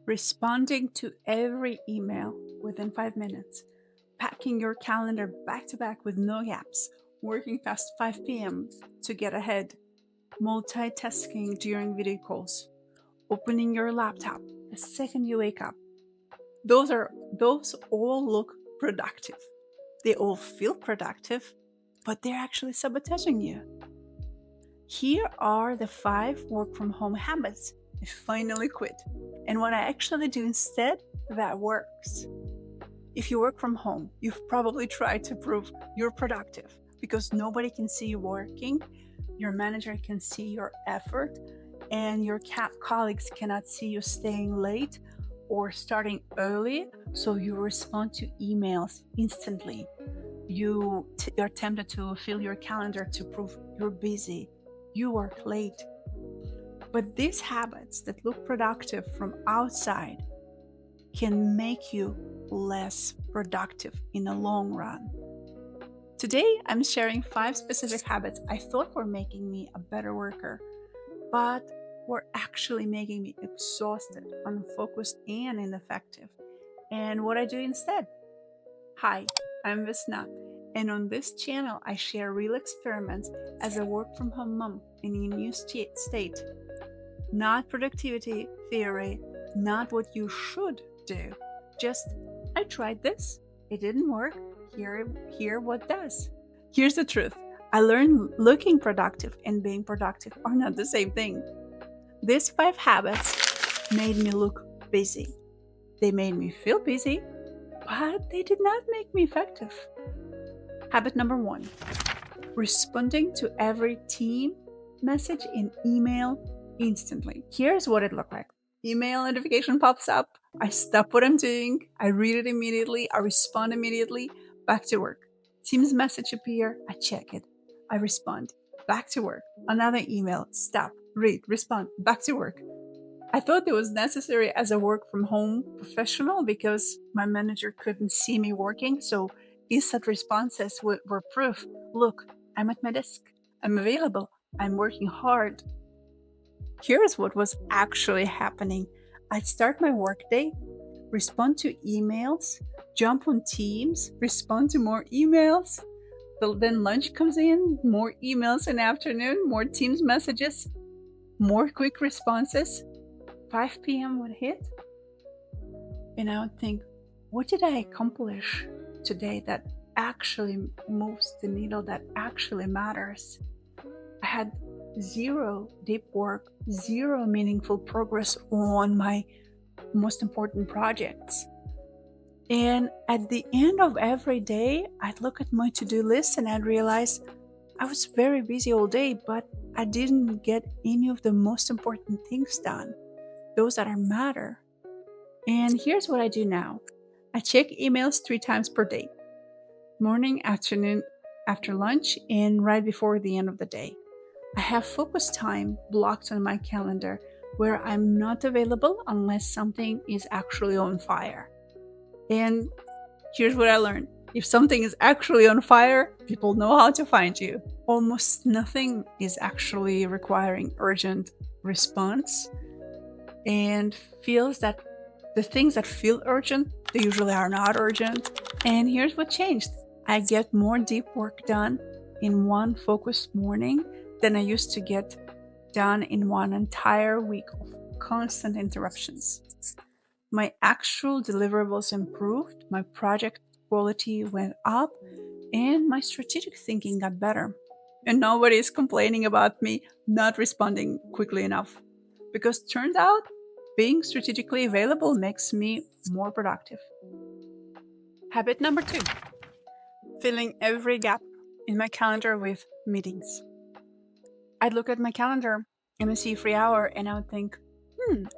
responding to every email within 5 minutes, packing your calendar back to back with no gaps, working past 5 p.m. to get ahead, multitasking during video calls, opening your laptop the second you wake up. Those all look productive. They all feel productive, but they're actually sabotaging you. Here are the 5 work from home habits I finally quit, and what I actually do instead that works. If you work from home, you've probably tried to prove you're productive because nobody can see you working, your manager can see your effort, and your colleagues cannot see you staying late or starting early, so you respond to emails instantly. You're tempted to fill your calendar to prove you're busy. You work late. But these habits that look productive from outside can make you less productive in the long run. Today, I'm sharing 5 specific habits I thought were making me a better worker, but were actually making me exhausted, unfocused, and ineffective. And what I do instead. Hi, I'm Vesna, and on this channel, I share real experiments as a work from home mom in a new state. Not productivity theory, not what you should do. Just, I tried this, it didn't work, here what does. Here's the truth. I learned looking productive and being productive are not the same thing. These 5 habits made me look busy. They made me feel busy, but they did not make me effective. Habit number 1, responding to every team message in email instantly. Here's what it looked like. Email notification pops up. I stop what I'm doing. I read it immediately. I respond immediately. Back to work. Teams message appear. I check it. I respond. Back to work. Another email. Stop. Read. Respond. Back to work. I thought it was necessary as a work from home professional because my manager couldn't see me working. So instant responses were proof. Look, I'm at my desk. I'm available. I'm working hard. Here's what was actually happening. I'd start my workday, respond to emails, jump on Teams, respond to more emails. Then lunch comes in, more emails in the afternoon, more Teams messages, more quick responses. 5 p.m. would hit, and I would think, what did I accomplish today that actually moves the needle, that actually matters? I had 0 deep work, 0 meaningful progress on my most important projects. And at the end of every day, I'd look at my to-do list and I'd realize I was very busy all day, but I didn't get any of the most important things done, those that matter. And here's what I do now. I check emails 3 times per day: morning, afternoon, after lunch, and right before the end of the day. I have focus time blocked on my calendar where I'm not available unless something is actually on fire. And here's what I learned. If something is actually on fire, people know how to find you. Almost nothing is actually requiring urgent response, and feels that the things that feel urgent, they usually are not urgent. And here's what changed. I get more deep work done in one focused morning than I used to get done in one entire week of constant interruptions. My actual deliverables improved, my project quality went up, and my strategic thinking got better. And nobody is complaining about me not responding quickly enough, because turns out being strategically available makes me more productive. Habit number 2, filling every gap in my calendar with meetings. I'd look at my calendar and I see a free hour and I would think,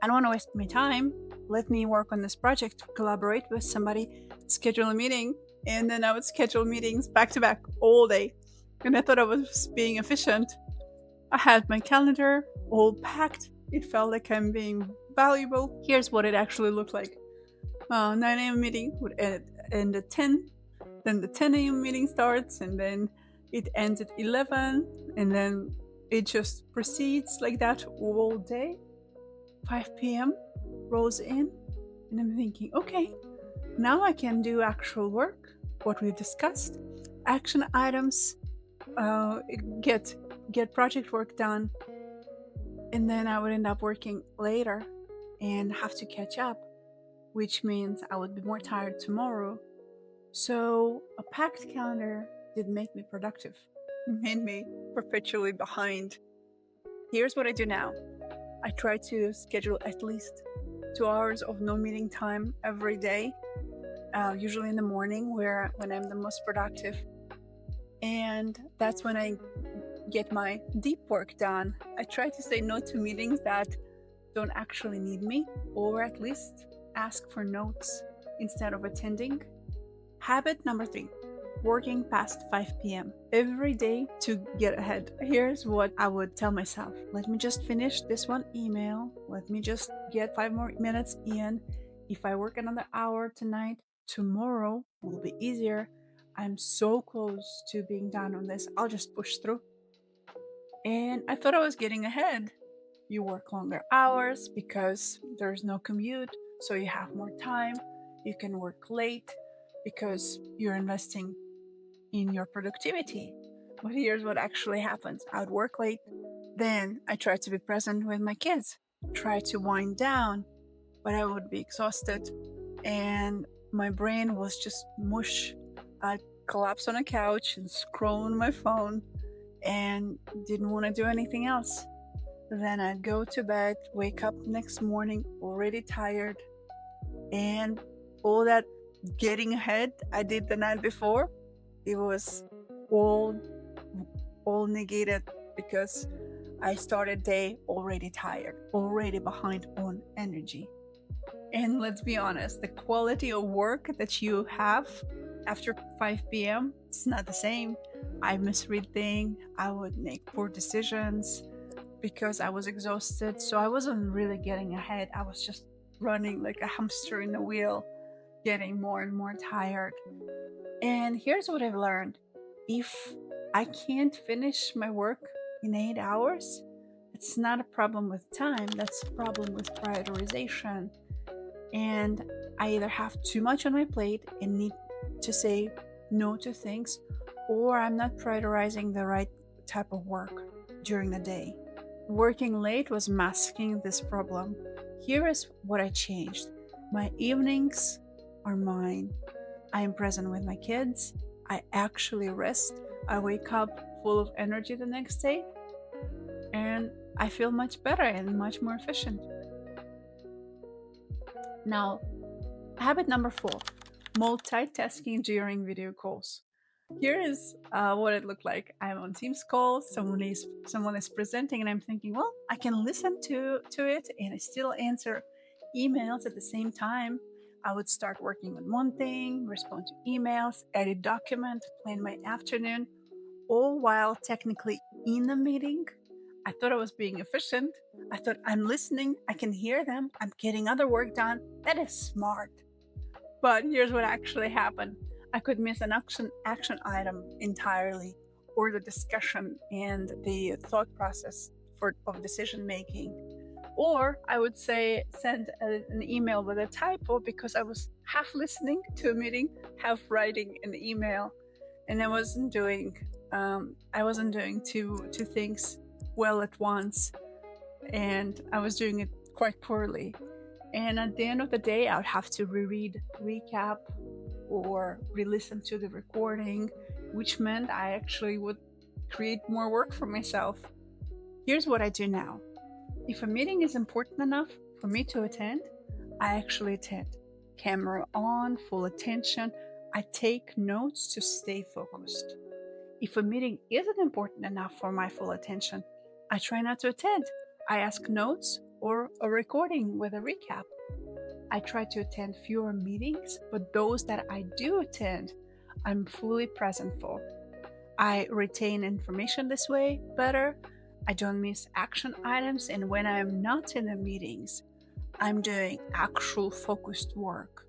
I don't want to waste my time. Let me work on this project, collaborate with somebody, schedule a meeting, and then I would schedule meetings back to back all day. And I thought I was being efficient. I had my calendar all packed. It felt like I'm being valuable. Here's what it actually looked like. 9 a.m. meeting would end at 10. Then the 10 a.m. meeting starts, and then it ends at 11, and then it just proceeds like that all day. 5 p.m. rolls in, and I'm thinking, okay, now I can do actual work, what we've discussed, action items, get project work done, and then I would end up working later and have to catch up, which means I would be more tired tomorrow. So a packed calendar did make me productive, made me perpetually behind. Here's what I do now. I try to schedule at least 2 hours of no meeting time every day, usually in the morning when I'm the most productive. And that's when I get my deep work done. I try to say no to meetings that don't actually need me, or at least ask for notes instead of attending. Habit number 3, working past 5 p.m. every day to get ahead. Here's what I would tell myself. Let me just finish this one email. Let me just get 5 more minutes in. If I work another hour tonight, tomorrow will be easier. I'm so close to being done on this. I'll just push through. And I thought I was getting ahead. You work longer hours because there's no commute, so you have more time. You can work late because you're investing in your productivity. But here's what actually happens. I would work late, then I try to be present with my kids, try to wind down, but I would be exhausted and my brain was just mush. I'd collapse on a couch and scroll on my phone and didn't want to do anything else. Then I'd go to bed, wake up next morning already tired, and all that getting ahead I did the night before, it was all negated because I started day already tired, already behind on energy. And let's be honest, the quality of work that you have after 5 p.m., it's not the same. I misread things, I would make poor decisions because I was exhausted. So I wasn't really getting ahead. I was just running like a hamster in a wheel, getting more and more tired. And here's what I've learned. If I can't finish my work in 8 hours, it's not a problem with time, that's a problem with prioritization. And I either have too much on my plate and need to say no to things, or I'm not prioritizing the right type of work during the day. Working late was masking this problem. Here is what I changed. My evenings are mine. I am present with my kids. I actually rest. I wake up full of energy the next day, and I feel much better and much more efficient. Now, habit number 4, multitasking during video calls. Here is what it looked like. I'm on Teams call, someone is presenting, and I'm thinking, well, I can listen to it and I still answer emails at the same time. I would start working on one thing, respond to emails, edit document, plan my afternoon, all while technically in a meeting. I thought I was being efficient. I thought I'm listening, I can hear them, I'm getting other work done. That is smart. But here's what actually happened. I could miss an action item entirely, or the discussion and the thought process of decision making. Or I would say send an email with a typo because I was half listening to a meeting, half writing an email, and I wasn't doing two things well at once, and I was doing it quite poorly. And at the end of the day, I would have to reread, recap, or re-listen to the recording, which meant I actually would create more work for myself. Here's what I do now. If a meeting is important enough for me to attend, I actually attend. Camera on, full attention. I take notes to stay focused. If a meeting isn't important enough for my full attention, I try not to attend. I ask notes or a recording with a recap. I try to attend fewer meetings, but those that I do attend, I'm fully present for. I retain information this way better. I don't miss action items, and when I'm not in the meetings, I'm doing actual focused work,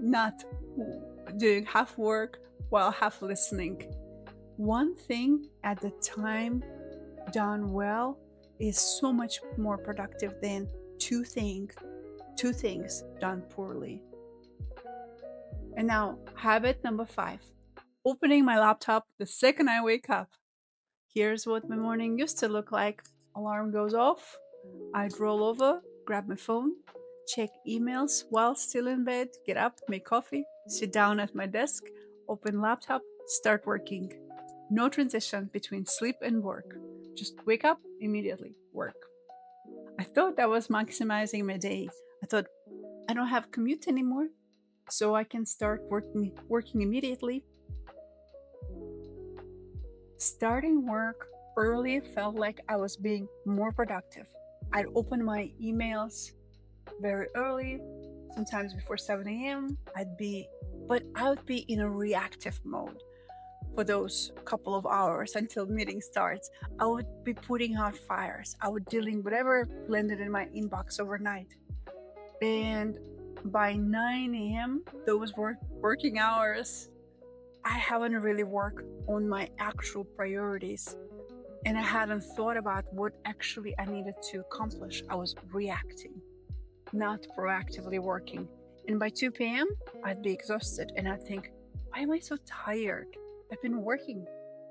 not doing half work while half listening. One thing at a time done well is so much more productive than two 2 things done poorly. And now, habit number 5, opening my laptop the second I wake up. Here's what my morning used to look like. Alarm goes off, I'd roll over, grab my phone, check emails while still in bed, get up, make coffee, sit down at my desk, open laptop, start working. No transition between sleep and work. Just wake up, immediately work. I thought that was maximizing my day. I thought I don't have commute anymore, so I can start working immediately. Starting work early felt like I was being more productive. I'd open my emails very early, sometimes before 7 a.m. I would be in a reactive mode for those couple of hours until meeting starts. I would be putting out fires. I would dealing whatever landed in my inbox overnight. And by 9 a.m., those working hours, I haven't really worked on my actual priorities. And I hadn't thought about what actually I needed to accomplish. I was reacting, not proactively working. And by 2 p.m., I'd be exhausted and I'd think, why am I so tired? I've been working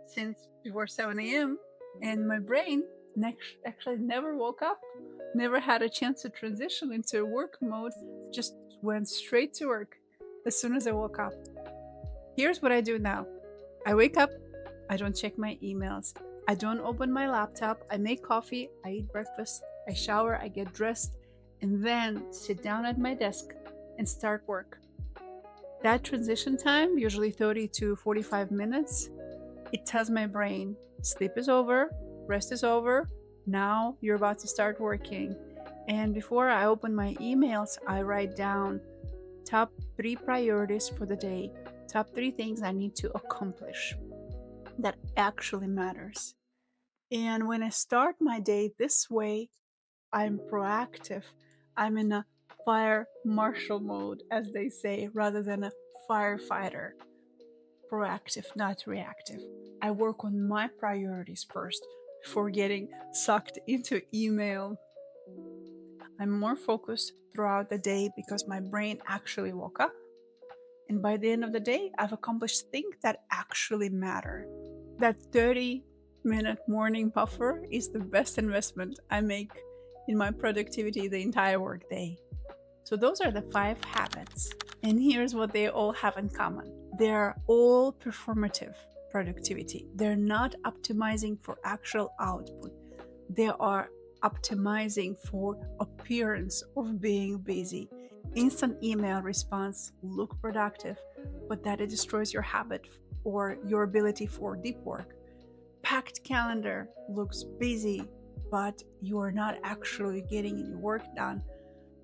since before 7 a.m. and my brain actually never woke up, never had a chance to transition into work mode, just went straight to work as soon as I woke up. Here's what I do now. I wake up, I don't check my emails, I don't open my laptop, I make coffee, I eat breakfast, I shower, I get dressed, and then sit down at my desk and start work. That transition time, usually 30 to 45 minutes, it tells my brain, sleep is over, rest is over, now you're about to start working. And before I open my emails, I write down top 3 priorities for the day, top 3 things I need to accomplish that actually matters. And when I start my day this way, I'm proactive. I'm in a fire marshal mode, as they say, rather than a firefighter. Proactive, not reactive. I work on my priorities first before getting sucked into email. I'm more focused throughout the day because my brain actually woke up. And by the end of the day, I've accomplished things that actually matter. That 30-minute morning buffer is the best investment I make in my productivity the entire workday. So those are the 5 habits. And here's what they all have in common. They're all performative productivity. They're not optimizing for actual output. They are optimizing for appearance of being busy. Instant email response look productive, but that it destroys your habit or your ability for deep work. Packed calendar looks busy, but you are not actually getting any work done.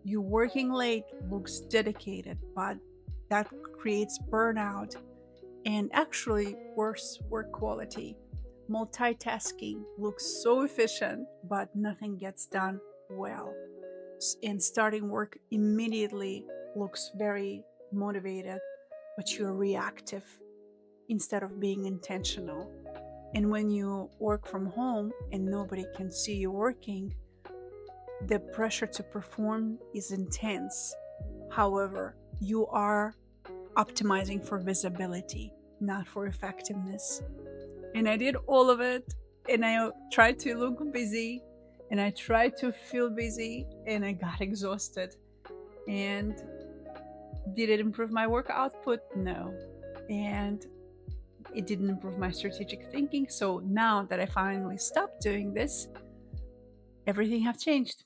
You working late looks dedicated, but that creates burnout and actually worse work quality. Multitasking looks so efficient, but nothing gets done well. And starting work immediately looks very motivated, but you're reactive instead of being intentional. And when you work from home and nobody can see you working, the pressure to perform is intense. However, you are optimizing for visibility, not for effectiveness. And I did all of it, and I tried to look busy, and I tried to feel busy, and I got exhausted. And did it improve my work output? No. And it didn't improve my strategic thinking. So now that I finally stopped doing this, everything have changed.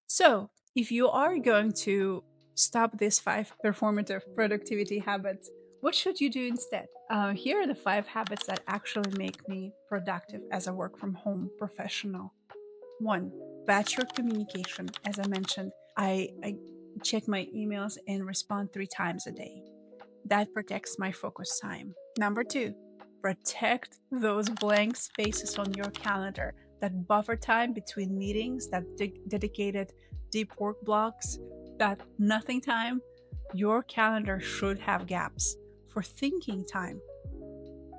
So if you are going to stop these 5 performative productivity habits, what should you do instead? Here are the 5 habits that actually make me productive as a work from home professional. 1, batch your communication. As I mentioned, I check my emails and respond 3 times a day. That protects my focus time. Number 2, protect those blank spaces on your calendar, that buffer time between meetings, that dedicated deep work blocks, that nothing time. Your calendar should have gaps for thinking time.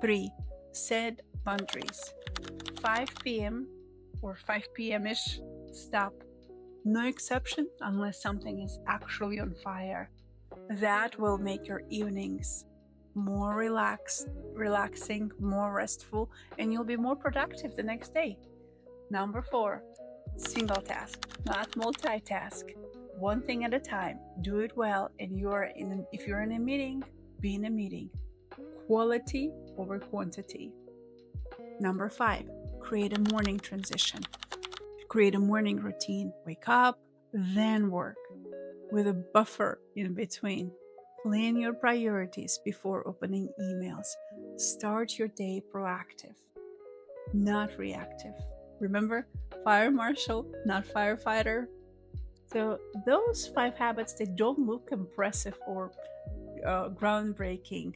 3, set boundaries. 5 p.m. or 5 p.m.-ish, stop. No exception unless something is actually on fire. That will make your evenings more relaxing, more restful, and you'll be more productive the next day. Number 4, single task, not multitask. One thing at a time. Do it well, and if you're in a meeting, be in a meeting. Quality over quantity. Number 5, create a morning transition. Create a morning routine. Wake up, then work, with a buffer in between. Plan your priorities before opening emails. Start your day proactive, not reactive. Remember, fire marshal, not firefighter. So those 5 habits, they don't look impressive or groundbreaking.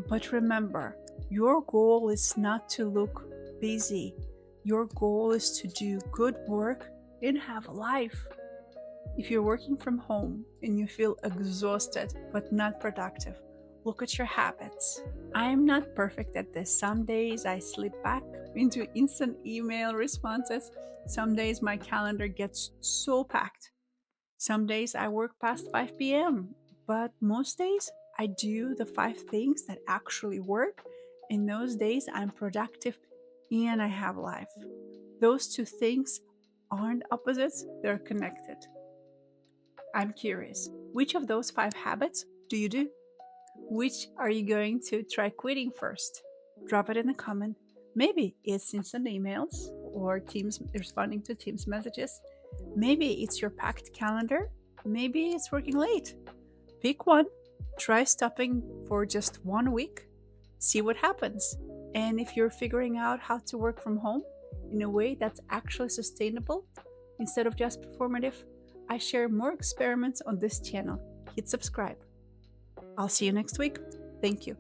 But remember, your goal is not to look busy. Your goal is to do good work and have a life. If you're working from home and you feel exhausted but not productive, look at your habits. I'm not perfect at this. Some days I slip back into instant email responses. Some days my calendar gets so packed. Some days I work past 5 p.m. But most days I do the 5 things that actually work. In those days I'm productive and I have life. Those 2 things aren't opposites, they're connected. I'm curious, which of those 5 habits do you do? Which are you going to try quitting first? Drop it in a comment. Maybe it's instant emails or Teams responding to Teams messages. Maybe it's your packed calendar. Maybe it's working late. Pick one. Try stopping for just 1 week. See what happens. And if you're figuring out how to work from home in a way that's actually sustainable instead of just performative, I share more experiments on this channel. Hit subscribe. I'll see you next week. Thank you.